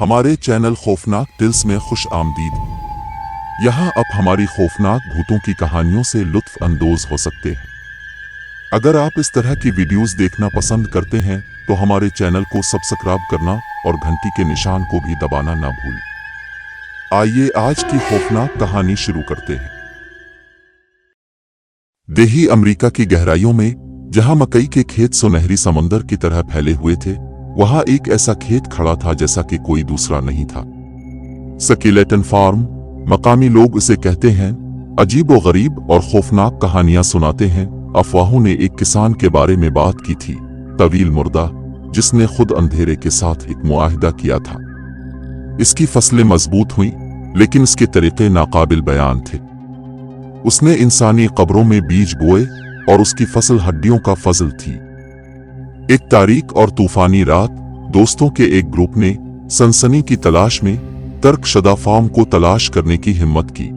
हमारे चैनल खौफनाक टिल्स में खुश आमदीद। यहाँ आप हमारी खौफनाक भूतों की कहानियों से लुत्फ अंदोज हो सकते हैं। अगर आप इस तरह की वीडियोस देखना पसंद करते हैं तो हमारे चैनल को सब्सक्राइब करना और घंटी के निशान को भी दबाना ना भूलें। आइए आज की खौफनाक कहानी शुरू करते हैं। देही अमेरिका की गहराइयों में, जहां मकई के खेत सुनहरी समंदर की तरह फैले हुए थे, वहां एक ऐसा खेत खड़ा था जैसा कि कोई दूसरा नहीं था। स्केलेटन फार्म, मकामी लोग इसे कहते हैं। अजीब व गरीब और खौफनाक कहानियां सुनाते हैं। अफवाहों ने एक किसान के बारे में बात की थी, तवील मुर्दा, जिसने खुद अंधेरे के साथ एक मुआहिदा किया था। इसकी फसलें मजबूत हुईं, लेकिन इसके तरीके नाकाबिल बयान थे। उसने इंसानी कब्रों में बीज बोए और उसकी फसल हड्डियों का फजल थी। एक तारीक और तूफानी रात, दोस्तों के एक ग्रुप ने सनसनी की तलाश में तर्कशुदा फार्म को तलाश करने की हिम्मत की।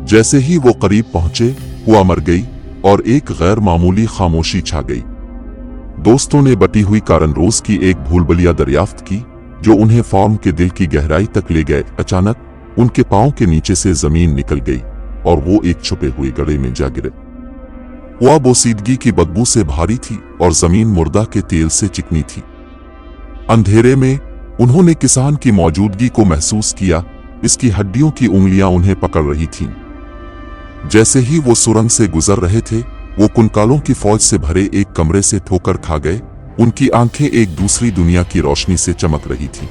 जैसे ही वो करीब पहुंचे, हुआ मर गई और एक गैर मामूली खामोशी छा गई। दोस्तों ने बटी हुई कारण रोज की एक भूलभुलैया दरियाफ्त की जो उन्हें फार्म के दिल की गहराई तक ले गए। अचानक उनके पांव के नीचे से जमीन निकल गई और वो एक छुपे हुए गड्ढे में जा गिरे। वह बोसीदगी की बदबू से भारी थी और जमीन मुर्दा के तेल से चिकनी थी। अंधेरे में उन्होंने किसान की मौजूदगी को महसूस किया। इसकी हड्डियों की उंगलियां उन्हें पकड़ रही थीं। जैसे ही वो सुरंग से गुजर रहे थे, वो कुनकालों की फौज से भरे एक कमरे से ठोकर खा गए। उनकी आंखें एक दूसरी दुनिया की रोशनी से चमक रही थीं।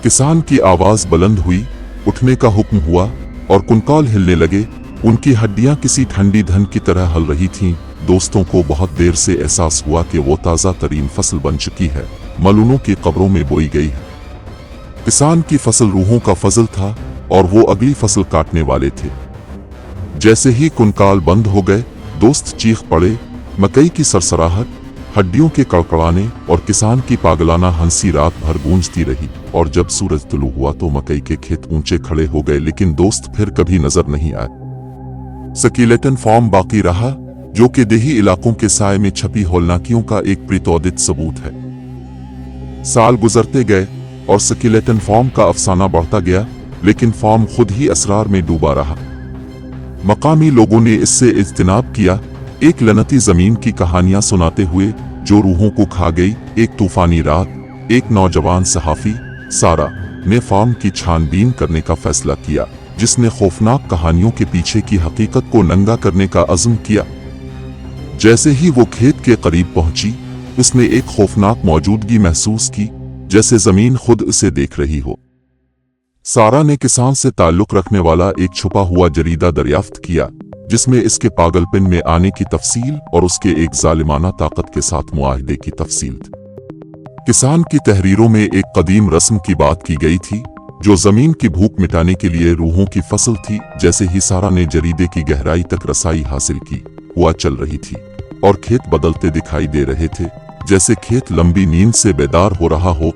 किसान की आवाज बुलंद हुई, उठने का हुक्म हुआ और कुनकाल हिलने लगे। उनकी हड्डियां किसी ठंडी धन की तरह हल रही थीं। दोस्तों को बहुत देर से एहसास हुआ कि वो ताज़ा तरीन फसल बन चुकी है, मलूनों की कब्रों में बोई गई है। किसान की फसल रूहों का फजल था और वो अगली फसल काटने वाले थे। जैसे ही कुनकाल बंद हो गए, दोस्त चीख पड़े। मकई की सरसराहट, हड्डियों के कड़कड़ाने और किसान की पागलाना हंसी रात भर गूंजती रही। और जब सूरज तुलू हुआ तो मकई के खेत ऊंचे खड़े हो गए, लेकिन दोस्त फिर कभी नजर नहीं आए। स्केलेटन फार्म बाकी रहा, जो कि देही इलाकों के साए में छपी होलनाकियों का एक प्रीतोदित सबूत है। साल गुजरते गए और स्केलेटन फार्म का अफसाना बढ़ता गया, लेकिन फार्म खुद ही असरार में डूबा रहा। मकामी लोगों ने इससे इज्तिनाब किया, एक लनती जमीन की कहानियां सुनाते हुए जो रूहों को खा गई। एक तूफानी रात, एक नौजवान सहाफी सारा ने फार्म की छानबीन करने का फैसला किया, जिसने खौफनाक कहानियों के पीछे की हकीकत को नंगा करने का अज़्म किया। जैसे ही वो खेत के करीब पहुंची, उसने एक खौफनाक मौजूदगी महसूस की, जैसे जमीन खुद उसे देख रही हो। सारा ने किसान से ताल्लुक रखने वाला एक छुपा हुआ जरीदा दरियाफ्त किया, जिसमें इसके पागलपन में आने की तफसील और उसके एक जालिमाना ताकत के साथ मुआहिदे की तफसील थी। किसान की तहरीरों में एक कदीम रस्म की बात की गई थी, जो जमीन की भूख मिटाने के लिए रूहों की फसल थी। जैसे ही सारा ने जरीदे की गहराई तक रसाई हासिल की, हुआ चल रही थी और खेत बदलते दिखाई दे रहे थे, जैसे खेत लंबी नींद से बेदार हो रहा हो।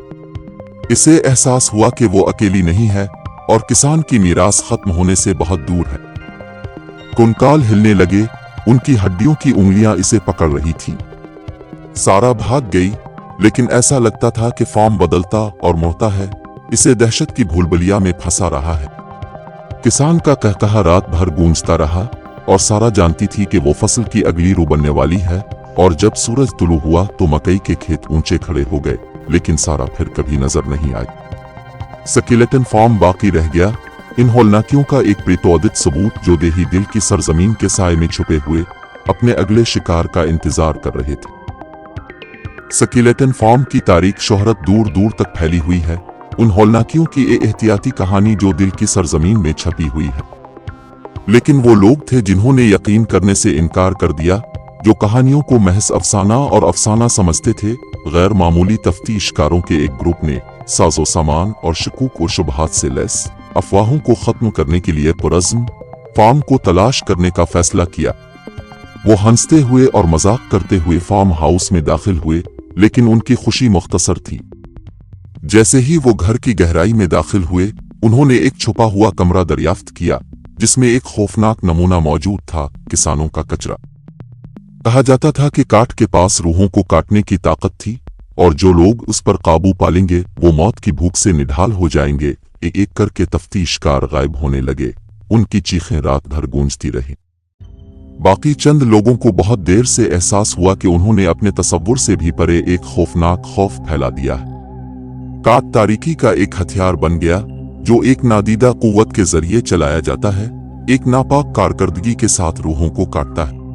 इसे एहसास हुआ कि वो अकेली नहीं है और किसान की मीरास खत्म होने से बहुत दूर है। कुनकाल हिलने लगे, उनकी हड्डियों की उंगलियां इसे पकड़ रही थीं। सारा भाग गई, लेकिन ऐसा लगता था कि फार्म बदलता और मुड़ता है, इसे दहशत की भूलभुलैया में फंसा रहा है। किसान का कहकहा रात भर गूंजता रहा और सारा जानती थी कि वो फसल की अगली रू बनने वाली है। और जब सूरज तुलू हुआ तो मकई के खेत ऊंचे खड़े हो गए, लेकिन सारा फिर कभी नजर नहीं आई। स्केलेटन फार्म बाकी रह गया, इन होलनाकियों का एक प्रीतोदित सबूत जो देही दिल की सरजमीन के साए में छुपे हुए अपने अगले शिकार का इंतजार कर रहे थे। स्केलेटन फार्म की तारीख शोहरत दूर दूर तक फैली हुई है, उन होलनाकियों की एहतियाती कहानी जो दिल की सरजमीन में छपी हुई है। लेकिन वो लोग थे जिन्होंने यकीन करने से इनकार कर दिया, जो कहानियों को महज अफसाना और अफसाना समझते थे। गैर मामूली तफ्तीशकारों के एक ग्रुप ने साजो सामान और शकूक व शुबहात से लैस अफवाहों को खत्म करने के लिए पुरज़्म फार्म को तलाश करने का फैसला किया। वो हंसते हुए और मजाक करते हुए फार्म हाउस में दाखिल हुए, लेकिन उनकी खुशी मुख्तसर थी। जैसे ही वो घर की गहराई में दाखिल हुए, उन्होंने एक छुपा हुआ कमरा दरियाफ्त किया, जिसमें एक खौफनाक नमूना मौजूद था, किसानों का कचरा। कहा जाता था कि काट के पास रूहों को काटने की ताकत थी और जो लोग उस पर काबू पालेंगे वो मौत की भूख से निढाल हो जाएंगे। एक एक करके तफ्तीशकार गायब होने लगे। उनकी चीखें रात भर गूंजती रहीं। बाकी चंद लोगों को बहुत देर से एहसास हुआ कि उन्होंने अपने तसव्वुर से भी परे एक खौफनाक खौफ फैला दिया है। काट तारीकी का एक हथियार बन गया जो एक नादीदा कुव्वत के जरिए चलाया जाता है, एक नापाक कारकर्दगी के साथ रूहों को काटता है।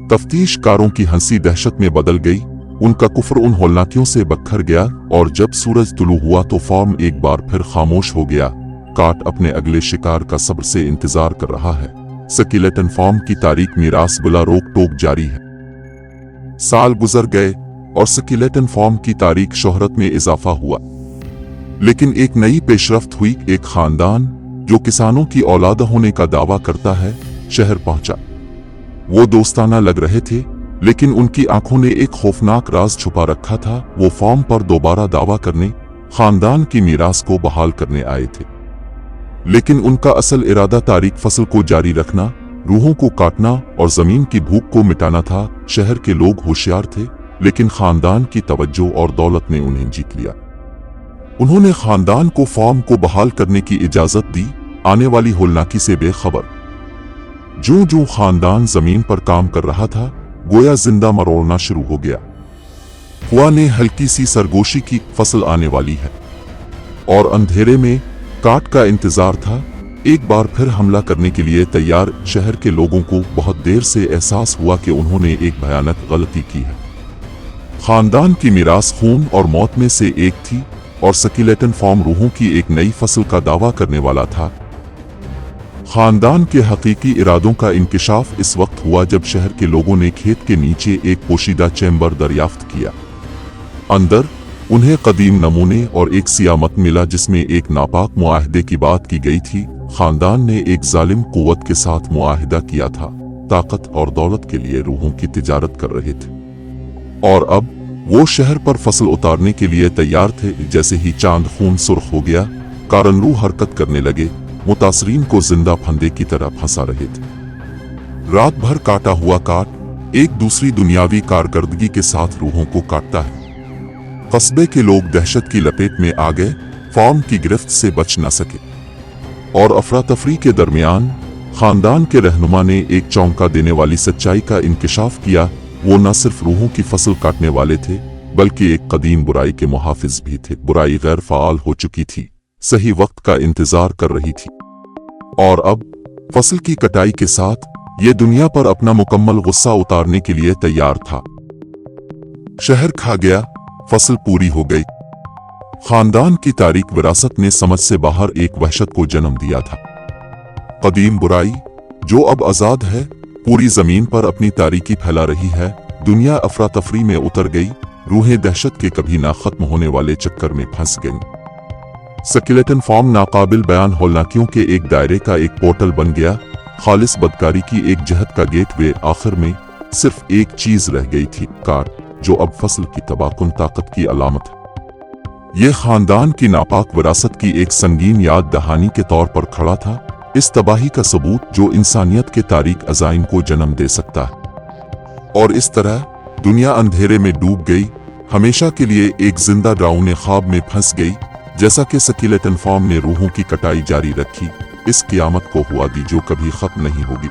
तफ्तीशकारों की हंसी दहशत में बदल गई। उनका कुफ्र उन होलनाकियों से बखर गया और जब सूरज तुलू हुआ तो फॉर्म एक बार फिर खामोश हो गया। काट अपने अगले शिकार का सब्र से इंतजार कर रहा है। स्केलेटन फॉर्म की तारीख मीरास बिला रोक टोक जारी है। साल गुजर गए और स्केलेटन फॉर्म की तारीख शोहरत में इजाफा हुआ, लेकिन एक नई पेशरफ्त हुई। एक खानदान जो किसानों की औलाद होने का दावा करता है शहर पहुंचा। वो दोस्ताना लग रहे थे, लेकिन उनकी आंखों ने एक खौफनाक राज छुपा रखा था। वो फॉर्म पर दोबारा दावा करने, खानदान की मीरास को बहाल करने आए थे, लेकिन उनका असल इरादा तारीख फसल को जारी रखना, रूहों को काटना और जमीन की भूख को मिटाना था। शहर के लोग होशियार थे, लेकिन खानदान की तवज्जो और दौलत ने उन्हें जीत लिया। उन्होंने खानदान को फॉर्म को बहाल करने की इजाजत दी, आने वाली होलनाकी से बेखबर। जो जो खानदान जमीन पर काम कर रहा था गोया जिंदा मरोड़ना शुरू हो गया। हुआ ने हल्की सी सरगोशी की, फसल आने वाली है। और अंधेरे में काट का इंतजार था, एक बार फिर हमला करने के लिए तैयार। शहर के लोगों को बहुत देर से एहसास हुआ कि उन्होंने एक भयानक गलती की है। खानदान की मीरास खून और मौत में से एक थी और स्केलेटन फॉर्म रूहों की एक नई फसल का दावा करने वाला था। खानदान के हकीकी इरादों का इंकिशाफ इस वक्त हुआ जब शहर के लोगों ने खेत के नीचे एक पोशीदा चैम्बर दरियाफ्त किया। अंदर उन्हें कदीम नमूने और एक सियामत मिला जिसमें एक नापाक मुआहदे की बात की गई थी। खानदान ने एक जालिम कुव्वत के साथ मुआहदा किया था, ताकत और दौलत के लिए रूहों की तिजारत कर रहे थे, और अब वो शहर पर फसल उतारने के लिए तैयार थे। जैसे ही चांद खून सुर्ख हो गया, कारनरू हरकत करने लगे, मुतासरीन को जिंदा फंदे की तरह फंसा रहे थे। रात भर काटा हुआ काट एक दूसरी दुनियावी कारकर्दगी के साथ रूहों को काटता है। कस्बे के लोग दहशत की लपेट में आ गए, फॉर्म की गिरफ्त से बच न सके, और अफरा तफरी के दरमियान खानदान के रहनुमा ने एक चौंका देने वाली सच्चाई का इंकिशाफ किया। वो न सिर्फ रूहों की फसल काटने वाले थे, बल्कि एक कदीम बुराई के मुहाफिज भी थे। बुराई गैर फाल हो चुकी थी, सही वक्त का इंतजार कर रही थी, और अब फसल की कटाई के साथ ये दुनिया पर अपना मुकम्मल गुस्सा उतारने के लिए तैयार था। शहर खा गया, फसल पूरी हो गई। खानदान की तारीख विरासत ने समझ से बाहर एक वहशत को जन्म दिया था। कदीम बुराई जो अब आजाद है, पूरी जमीन पर अपनी तारीकी फैला रही है। दुनिया अफरा तफरी में उतर गई, रूहें दहशत के कभी ना खत्म होने वाले चक्कर में फंस गईं। स्केलेटन फॉर्म नाकाबिल बयान होलनाकियों के एक दायरे का एक पोर्टल बन गया, खालिस बदकारी की एक जहत का गेटवे। आखिर में सिर्फ एक चीज रह गई थी, काट, जो अब फसल की तबाहकुन ताकत की अलामत है। यह खानदान की नापाक विरासत की एक संगीन याद दहानी के तौर पर खड़ा था, इस तबाही का सबूत जो इंसानियत के तारीक अजाइम को जन्म दे सकता है। और इस तरह दुनिया अंधेरे में डूब गई, हमेशा के लिए एक जिंदा डरावने ख्वाब में फंस गई। जैसा कि स्केलेटन फॉर्म ने रूहों की कटाई जारी रखी, इस क़यामत को हुआ दी जो कभी खत्म नहीं होगी।